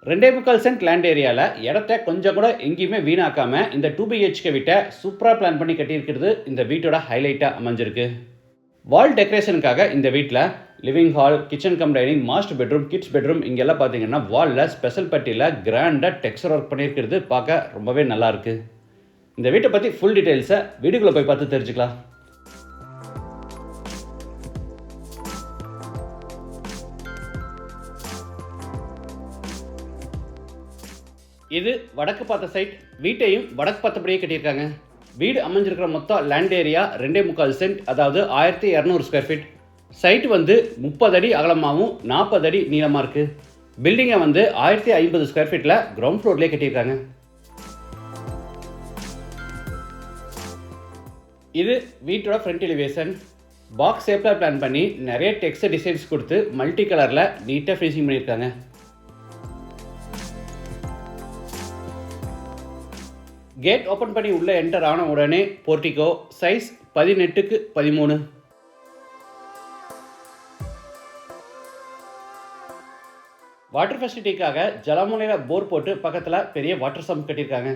2.25 cent land ஏரியாவில் இடத்த கொஞ்சம் கூட எங்கேயுமே வீணாக்காமல் இந்த 2 BHK வீட்டை சூப்பராக பிளான் பண்ணி கட்டியிருக்கிறது இந்த வீட்டோட ஹைலைட்டாக அமைஞ்சிருக்கு. வால் டெக்கரேஷனுக்காக இந்த வீட்டில் living hall, kitchen cum dining, master bedroom, kids bedroom இங்கெல்லாம் பார்த்தீங்கன்னா வாலில் ஸ்பெஷல் பட்டியில் கிராண்டாக டெக்ஸ்சர் ஒர்க் பண்ணியிருக்கிறது பார்க்க ரொம்பவே நல்லாயிருக்கு. இந்த வீட்டை பற்றி ஃபுல் டீட்டெயில்ஸை வீட்டுக்குள்ளே போய் பார்த்து தெரிஞ்சுக்கலாம். இது வடக்கு பார்த்த சைட். வீட்டையும் வடக்கு பார்த்தபடியே கட்டியிருக்காங்க. வீடு அமைஞ்சிருக்கிற மொத்தம் லேண்ட் ஏரியா 2.25 சென்ட், அதாவது 1200 ஸ்கொயர் ஃபீட். சைட் 30 அடி அகலமாகவும் 40 அடி நீளமாக இருக்குது. பில்டிங்கை 1050 ஸ்கொயர் ஃபீட்டில் கிரவுண்ட் ஃப்ளோர்லேயே கட்டியிருக்காங்க. இது வீட்டோட ஃப்ரண்ட் எலிவேஷன். பாக்ஸ் ஷேப்பில் பிளான் பண்ணி நிறைய டெக்ஸ்ட் டிசைன்ஸ் கொடுத்து மல்டி கலரில் நீட்டாக ஃபினிஷிங் பண்ணியிருக்காங்க. கேட் ஓப்பன் பண்ணி உள்ளே என்டர் ஆன உடனே போர்ட்டிகோ. Size 18x13. வாட்டர் ஃபெசிலிட்டிக்காக ஜலமுனையில் போர் போட்டு பக்கத்தில் பெரிய வாட்டர் சம்ப் கட்டியிருக்காங்க.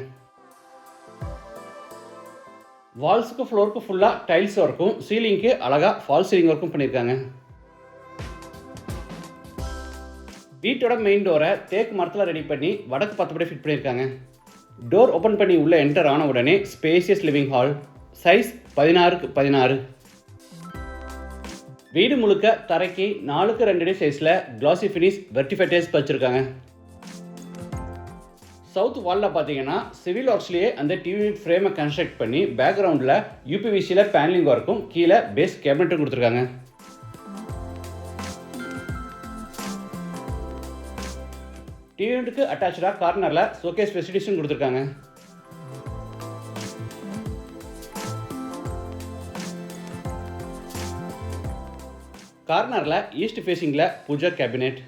வால்ஸுக்கு ஃப்ளோருக்கு ஃபுல்லாக டைல்ஸ் ஒர்க்கும், சீலிங்க்கு அழகாக ஃபால் சீலிங் ஒர்க்கும் பண்ணியிருக்காங்க. வீட்டோட மெயின் டோரை தேக்கு மரத்தில் ரெடி பண்ணி வடக்கு பார்த்தபடி ஃபிட் பண்ணியிருக்காங்க. டோர் ஓப்பன் பண்ணி உள்ளே என்டர் ஆன உடனே spacious living hall. Size 16x16. வீடு முழுக்க தரைக்கு 4x2 அடி சைஸில் கிளாசி ஃபினிஷ் வெர்டிஃபைடேஸ் வச்சுருக்காங்க. சவுத் வாலில் பார்த்தீங்கன்னா சிவில் ஒர்க்ஸ்லேயே அந்த டிவி ஃப்ரேமை கன்ஸ்ட்ரக்ட் பண்ணி பேக்ரவுண்டில் யூபிவிசியில் பேனலிங் ஒர்க்கும் கீழே பேஸ் கேபினட்டும் கொடுத்துருக்காங்க. டிவி யூனிட்டுக்கு அட்டாச்சாக கார்னரில் ஷோகேஸ் ஃபெசிலிட்டிஸும் கொடுத்துருக்காங்க. கார்னரில் ஈஸ்ட் ஃபேஸிங்கில் பூஜா கேபினெட்.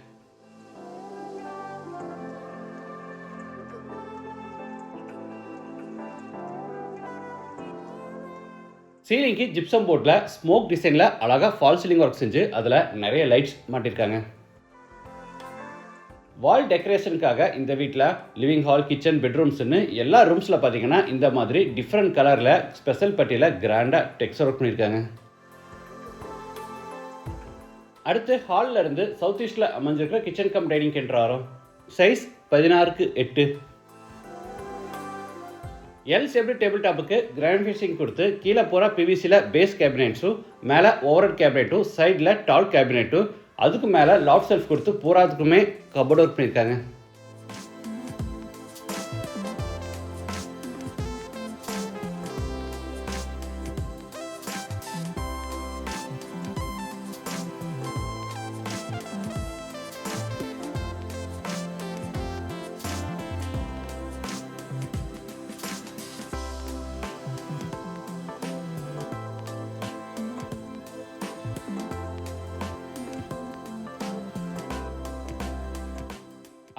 சீலிங்க்கு ஜிப்சம் போர்டில் ஸ்மோக் டிசைனில் அழகாக ஃபால் சீலிங் ஒர்க் செஞ்சு அதில் நிறைய லைட்ஸ் மாட்டியிருக்காங்க. வால் டெக்கரேஷனுக்காக இந்த வீட்டில் லிவிங் ஹால், கிச்சன், பெட்ரூம்ஸ்னு எல்லா ரூம்ஸில் பார்த்தீங்கன்னா இந்த மாதிரி டிஃப்ரெண்ட் கலரில் ஸ்பெஷல் பட்டியில் கிராண்டாக டெக்ஸ்சர் ஒர்க் பண்ணியிருக்காங்க. அடுத்து ஹாலில் இருந்து சவுத் ஈஸ்டில் அமைஞ்சிருக்கிற கிச்சன் கம் டைனிங் என்ட்ராரோம். Size 16x8. L shaped table டாப்புக்கு கிராண்ட் ஃபினிஷிங் கொடுத்து கீழே பூரா பிவிசியில் பேஸ் கேபினெட்ஸும், மேலே ஓவர்ஹெட் கேபினெட்டும், சைடில் டால் கேபினெட்டும், அதுக்கு மேலே லாஃப்ட் ஷெல்ஃப் கொடுத்து பூராத்துக்குமே கபோர்ட் ஒர்க் பண்ணியிருக்காங்க.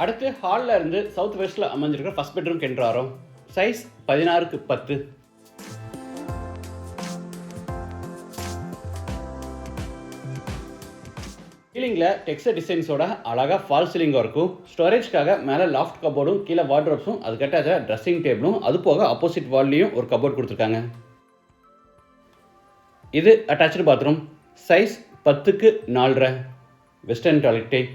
அடுத்து ஹாலில் இருந்து சவுத் வெஸ்ட்டில் அமைஞ்சிருக்கிற ஃபஸ்ட் பெட்ரூம் என்ட்ராரோம். Size 16x10. சீலிங்கில் டெக்ஸ்சர் டிசைன்ஸோட அழகாக ஃபால் சீலிங் ஒர்க்கும், ஸ்டோரேஜ்க்காக மேலே லாஃப்ட் கபோர்டும், கீழே வார்ட்ரோப்ஸும், அதுக்கட்டாச்ச ட்ரெஸ்ஸிங் டேபிளும், அது போக ஆப்போசிட் வால்லையும் ஒரு கபோர்ட் கொடுத்துருக்காங்க. இது attach bathroom. Size 10x4. Western toilet type.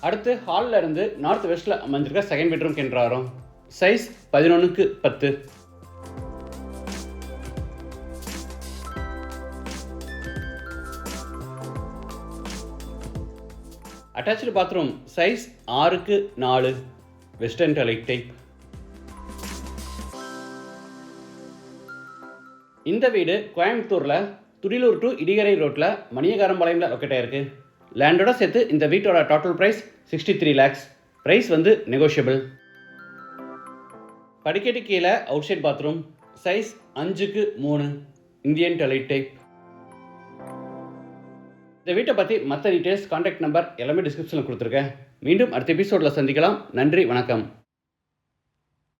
அடுத்து ஹாலில் இருந்து நார்த் வெஸ்ட்டில் அமைஞ்சிருக்க செகண்ட் பெட்ரூம் என்ட்ராரோம். Size 11x10. Attach bathroom. Size 6x4. Western toilet type. இந்த வீடு கோயம்புத்தூரில் துடிலூர் டு இடிகரை ரோட்டில் மணியகாரம்பாளையம்ல லொக்கேட் ஆயிருக்கு. லேண்டோட சேர்த்து இந்த வீட்டோட total price 63 lakhs. Price negotiable. படிக்கட்டு கீழே outside bathroom. Size 5x3. Indian toilet type. இந்த வீட்டை பற்றி மற்ற டீட்டெயில்ஸ், கான்டாக்ட் நம்பர் எல்லாமே டிஸ்கிரிப்ஷனில் கொடுத்துருக்கேன். மீண்டும் அடுத்த எபிசோடில் சந்திக்கலாம். நன்றி, வணக்கம்.